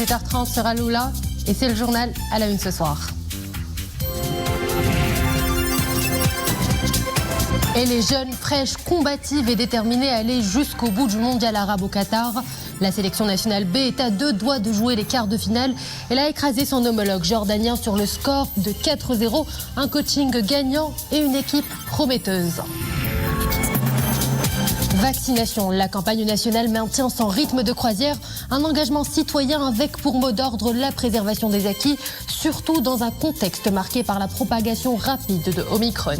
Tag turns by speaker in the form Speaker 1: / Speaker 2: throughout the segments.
Speaker 1: 18h30 sur Aloula. Et c'est le journal à la une ce soir. Et les jeunes fraîches, combatives et déterminées à aller jusqu'au bout du mondial arabe au Qatar. La sélection nationale B est à 2 doigts de jouer les quarts de finale. Elle a écrasé son homologue jordanien sur le score de 4-0. Un coaching gagnant et une équipe prometteuse. Vaccination. La campagne nationale maintient son rythme de croisière. Un engagement citoyen avec pour mot d'ordre la préservation des acquis, surtout dans un contexte marqué par la propagation rapide de Omicron.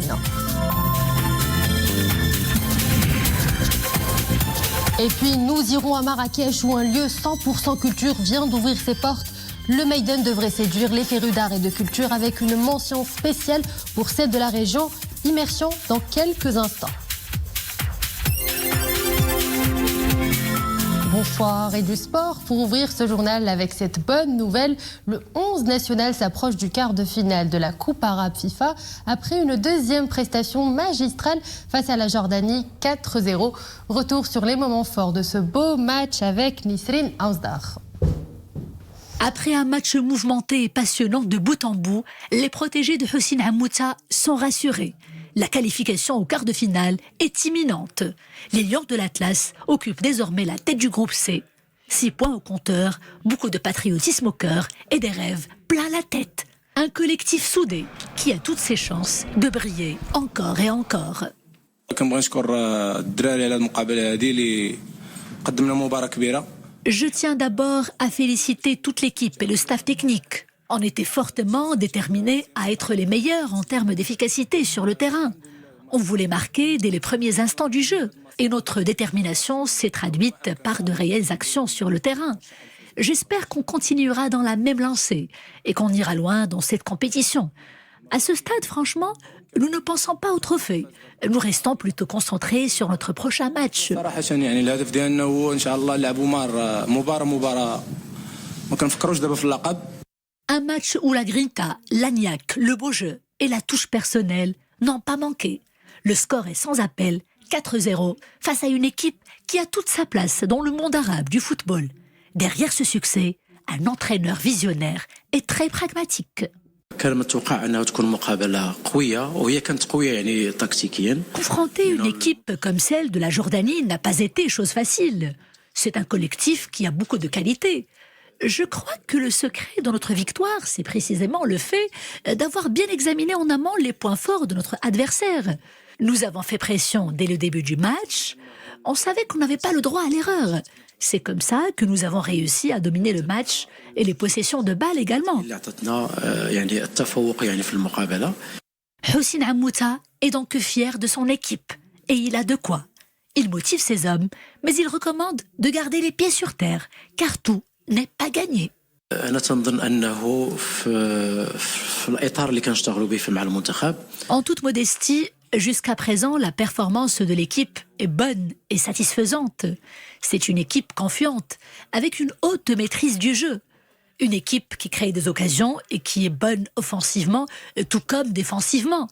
Speaker 1: Et puis nous irons à Marrakech où un lieu 100% culture vient d'ouvrir ses portes. Le Maiden devrait séduire les férus d'art et de culture avec une mention spéciale pour celle de la région. Immersion dans quelques instants. Bonsoir et du sport pour ouvrir ce journal avec cette bonne nouvelle. Le 11 national s'approche du quart de finale de la Coupe arabe FIFA après une deuxième prestation magistrale face à la Jordanie 4-0. Retour sur les moments forts de ce beau match avec Nisrine Aouzdar.
Speaker 2: Après un match mouvementé et passionnant de bout en bout, les protégés de Houssine Hammouta sont rassurés. La qualification au quart de finale est imminente. Les Lions de l'Atlas occupent désormais la tête du groupe C. 6 points au compteur, beaucoup de patriotisme au cœur et des rêves plein la tête. Un collectif soudé qui a toutes ses chances de briller encore et encore. Je tiens d'abord à féliciter toute l'équipe et le staff technique. On était fortement déterminés à être les meilleurs en termes d'efficacité sur le terrain. On voulait marquer dès les premiers instants du jeu. Et notre détermination s'est traduite par de réelles actions sur le terrain. J'espère qu'on continuera dans la même lancée et qu'on ira loin dans cette compétition. À ce stade, franchement, nous ne pensons pas au trophée. Nous restons plutôt concentrés sur notre prochain match. Un match où la grinta, l'agnac, le beau jeu et la touche personnelle n'ont pas manqué. Le score est sans appel, 4-0, face à une équipe qui a toute sa place dans le monde arabe du football. Derrière ce succès, un entraîneur visionnaire et très pragmatique. Confronter une équipe comme celle de la Jordanie n'a pas été chose facile. C'est un collectif qui a beaucoup de qualités. Je crois que le secret de notre victoire, c'est précisément le fait d'avoir bien examiné en amont les points forts de notre adversaire. Nous avons fait pression dès le début du match. On savait qu'on n'avait pas le droit à l'erreur. C'est comme ça que nous avons réussi à dominer le match et les possessions de balles également. Houssine Hammouta est donc fier de son équipe et il a de quoi. Il motive ses hommes, mais il recommande de garder les pieds sur terre, car tout n'est pas gagné. En toute modestie, jusqu'à présent, la performance de l'équipe est bonne et satisfaisante. C'est une équipe confiante, avec une haute maîtrise du jeu. Une équipe qui crée des occasions et qui est bonne offensivement, tout comme défensivement.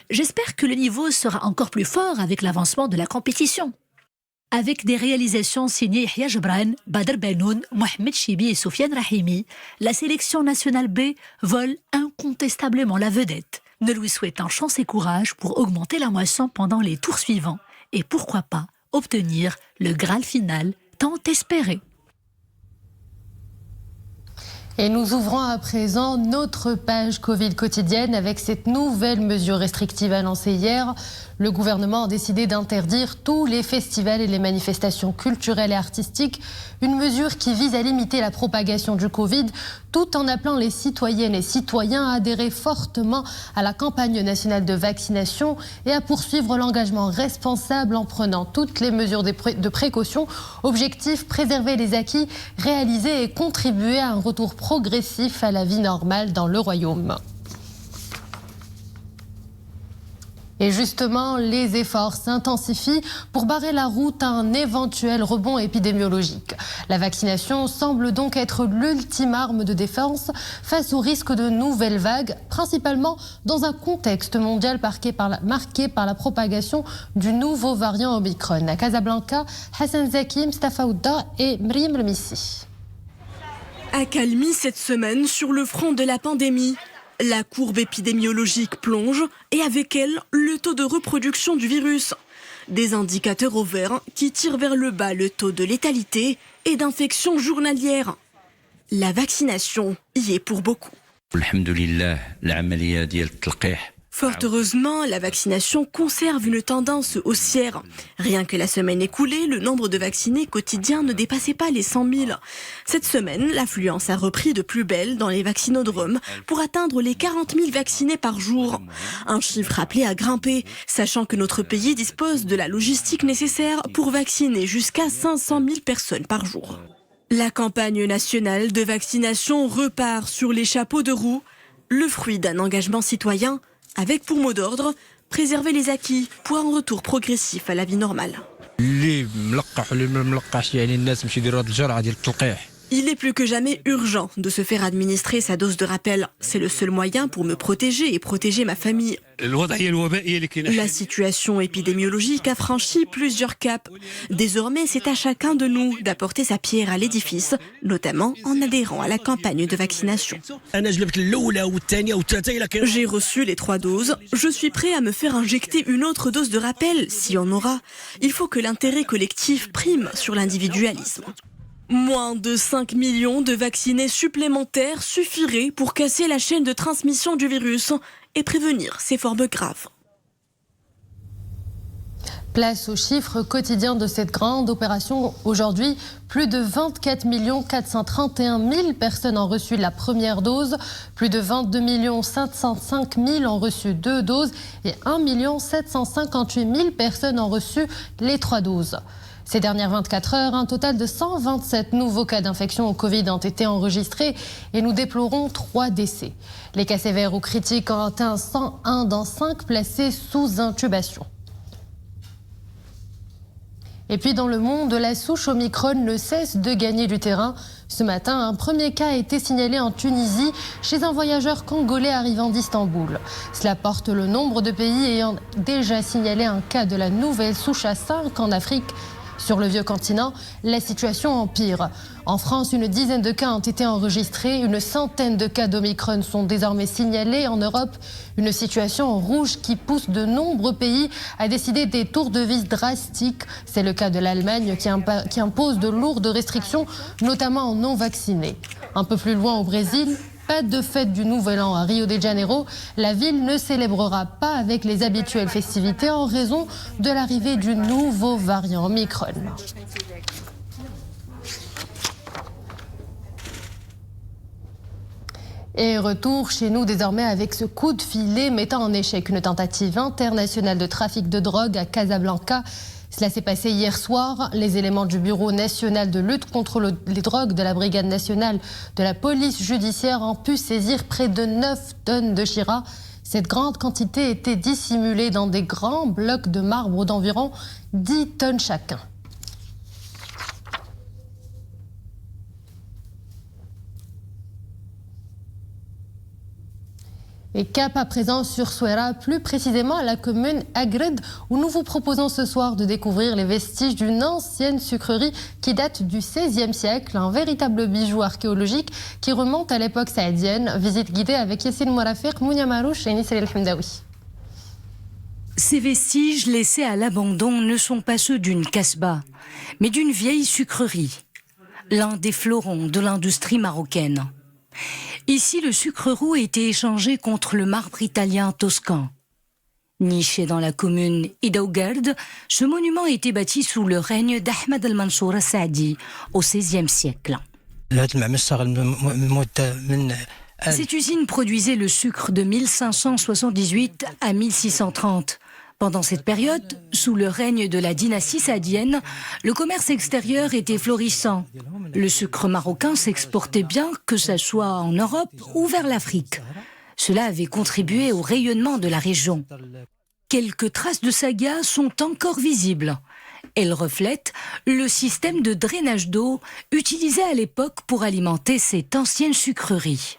Speaker 2: J'espère que le niveau sera encore plus fort avec l'avancement de la compétition. Avec des réalisations signées Yahya Jebran, Badr Benoun, Mohamed Chibi et Soufiane Rahimi, la sélection nationale B vole incontestablement la vedette. Ne lui souhaitant chance et courage pour augmenter la moisson pendant les tours suivants et pourquoi pas obtenir le Graal final tant espéré.
Speaker 1: Et nous ouvrons à présent notre page Covid quotidienne avec cette nouvelle mesure restrictive annoncée hier. Le gouvernement a décidé d'interdire tous les festivals et les manifestations culturelles et artistiques. Une mesure qui vise à limiter la propagation du Covid tout en appelant les citoyennes et citoyens à adhérer fortement à la campagne nationale de vaccination et à poursuivre l'engagement responsable en prenant toutes les mesures de précaution. Objectif, préserver les acquis réalisés et contribuer à un retour progressif à la vie normale dans le royaume. Et justement, les efforts s'intensifient pour barrer la route à un éventuel rebond épidémiologique. La vaccination semble donc être l'ultime arme de défense face au risque de nouvelles vagues, principalement dans un contexte mondial marqué par la propagation du nouveau variant Omicron. À Casablanca, Hassan Zaki, Mustafa Ouda et Mriem Remissi.
Speaker 3: Accalmie cette semaine sur le front de la pandémie. La courbe épidémiologique plonge et avec elle, le taux de reproduction du virus. Des indicateurs au vert qui tirent vers le bas le taux de létalité et d'infection journalière. La vaccination y est pour beaucoup. Fort heureusement, la vaccination conserve une tendance haussière. Rien que la semaine écoulée, le nombre de vaccinés quotidiens ne dépassait pas les 100 000. Cette semaine, l'affluence a repris de plus belle dans les vaccinodromes pour atteindre les 40 000 vaccinés par jour. Un chiffre appelé à grimper, sachant que notre pays dispose de la logistique nécessaire pour vacciner jusqu'à 500 000 personnes par jour. La campagne nationale de vaccination repart sur les chapeaux de roue, le fruit d'un engagement citoyen avec pour mot d'ordre, préserver les acquis pour un retour progressif à la vie normale. Il est plus que jamais urgent de se faire administrer sa dose de rappel. C'est le seul moyen pour me protéger et protéger ma famille. La situation épidémiologique a franchi plusieurs caps. Désormais, c'est à chacun de nous d'apporter sa pierre à l'édifice, notamment en adhérant à la campagne de vaccination. J'ai reçu les 3 doses. Je suis prêt à me faire injecter une autre dose de rappel, si on aura. Il faut que l'intérêt collectif prime sur l'individualisme. Moins de 5 millions de vaccinés supplémentaires suffiraient pour casser la chaîne de transmission du virus et prévenir ses formes graves.
Speaker 1: Place aux chiffres quotidiens de cette grande opération. Aujourd'hui, plus de 24 431 000 personnes ont reçu la première dose, plus de 22 705 000 ont reçu 2 doses et 1 758 000 personnes ont reçu les 3 doses. Ces dernières 24 heures, un total de 127 nouveaux cas d'infection au Covid ont été enregistrés et nous déplorons 3 décès. Les cas sévères ou critiques ont atteint 101 dans 5 placés sous intubation. Et puis dans le monde, la souche Omicron ne cesse de gagner du terrain. Ce matin, un premier cas a été signalé en Tunisie chez un voyageur congolais arrivant d'Istanbul. Cela porte le nombre de pays ayant déjà signalé un cas de la nouvelle souche à 5 en Afrique. Sur le vieux continent, la situation empire. En France, une dizaine de cas ont été enregistrés, une centaine de cas d'Omicron sont désormais signalés. En Europe, une situation en rouge qui pousse de nombreux pays à décider des tours de vis drastiques. C'est le cas de l'Allemagne qui impose de lourdes restrictions, notamment aux non-vaccinés. Un peu plus loin au Brésil, pas de fête du Nouvel An à Rio de Janeiro. La ville ne célébrera pas avec les habituelles festivités en raison de l'arrivée du nouveau variant Omicron. Et retour chez nous désormais avec ce coup de filet mettant en échec une tentative internationale de trafic de drogue à Casablanca. Cela s'est passé hier soir. Les éléments du Bureau national de lutte contre les drogues de la Brigade nationale de la police judiciaire ont pu saisir près de 9 tonnes de Shira. Cette grande quantité était dissimulée dans des grands blocs de marbre d'environ 10 tonnes chacun. Et cap à présent sur Souera, plus précisément à la commune Agred, où nous vous proposons ce soir de découvrir les vestiges d'une ancienne sucrerie qui date du XVIe siècle, un véritable bijou archéologique qui remonte à l'époque saadienne. Visite guidée avec Yassine Mourafiq, Mounia Marouche et Nisril Hamdaoui.
Speaker 2: Ces vestiges laissés à l'abandon ne sont pas ceux d'une kasbah, mais d'une vieille sucrerie, l'un des fleurons de l'industrie marocaine. Ici, le sucre roux a été échangé contre le marbre italien toscan. Niché dans la commune Idaougard, ce monument a été bâti sous le règne d'Ahmed al-Mansour al-Saadi au XVIe siècle. Cette usine produisait le sucre de 1578 à 1630. Pendant cette période, sous le règne de la dynastie saadienne, le commerce extérieur était florissant. Le sucre marocain s'exportait bien, que ce soit en Europe ou vers l'Afrique. Cela avait contribué au rayonnement de la région. Quelques traces de saga sont encore visibles. Elles reflètent le système de drainage d'eau utilisé à l'époque pour alimenter cette ancienne sucrerie.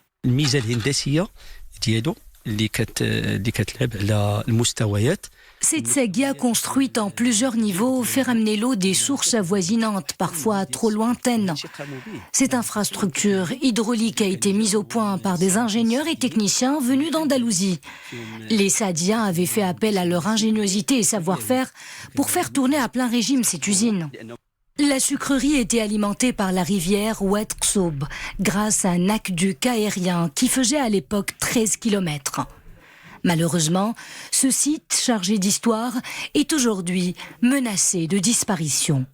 Speaker 2: Cette saga, construite en plusieurs niveaux, fait ramener l'eau des sources avoisinantes, parfois trop lointaines. Cette infrastructure hydraulique a été mise au point par des ingénieurs et techniciens venus d'Andalousie. Les Saadiens avaient fait appel à leur ingéniosité et savoir-faire pour faire tourner à plein régime cette usine. La sucrerie était alimentée par la rivière Oued Ksoub, grâce à un aqueduc aérien qui faisait à l'époque 13 km. Malheureusement, ce site chargé d'histoire est aujourd'hui menacé de disparition.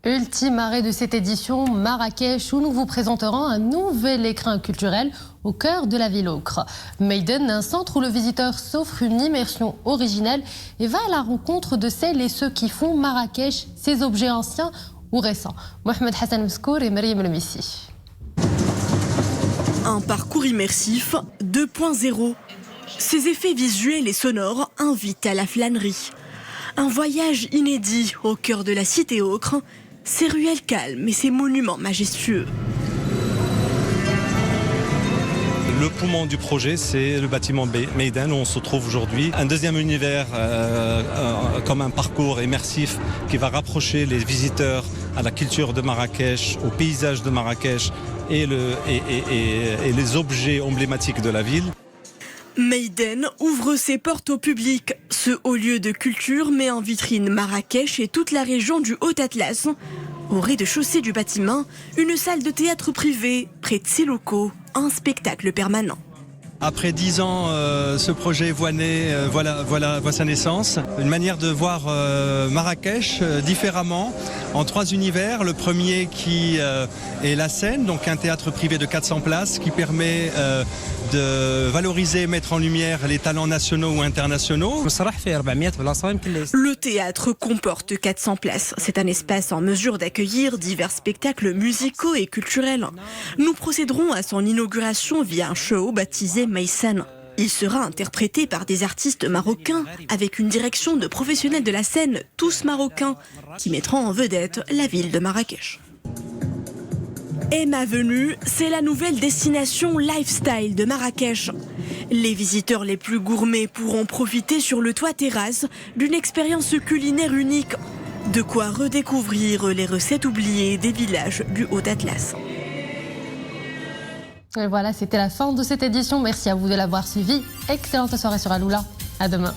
Speaker 1: Ultime arrêt de cette édition, Marrakech, où nous vous présenterons un nouvel écrin culturel au cœur de la ville ocre. Maiden, un centre où le visiteur s'offre une immersion originelle et va à la rencontre de celles et ceux qui font Marrakech, ses objets anciens ou récents. Mohamed Hassan Mskour et Mariam Lemissi.
Speaker 3: Un parcours immersif 2.0. Ces effets visuels et sonores invitent à la flânerie. Un voyage inédit au cœur de la cité ocre, ses ruelles calmes et ses monuments majestueux.
Speaker 4: Le poumon du projet, c'est le bâtiment Maiden où on se trouve aujourd'hui. Un deuxième univers comme un parcours immersif qui va rapprocher les visiteurs à la culture de Marrakech, au paysage de Marrakech et les objets emblématiques de la ville.
Speaker 3: Maiden ouvre ses portes au public. Ce haut lieu de culture met en vitrine Marrakech et toute la région du Haut-Atlas. Au rez-de-chaussée du bâtiment, une salle de théâtre privée, près de ses locaux, un spectacle permanent.
Speaker 4: Après 10 ans, ce projet voit sa naissance. Une manière de voir Marrakech différemment, en 3 univers. Le premier qui est la scène, donc un théâtre privé de 400 places qui permet de valoriser et mettre en lumière les talents nationaux ou internationaux.
Speaker 3: Le théâtre comporte 400 places. C'est un espace en mesure d'accueillir divers spectacles musicaux et culturels. Nous procéderons à son inauguration via un show baptisé Maysan. Il sera interprété par des artistes marocains avec une direction de professionnels de la scène, tous marocains, qui mettront en vedette la ville de Marrakech. Et ma venue, c'est la nouvelle destination lifestyle de Marrakech. Les visiteurs les plus gourmets pourront profiter sur le toit terrasse d'une expérience culinaire unique. De quoi redécouvrir les recettes oubliées des villages du Haut-Atlas.
Speaker 1: Et voilà, c'était la fin de cette édition. Merci à vous de l'avoir suivi. Excellente soirée sur Aloula. À demain.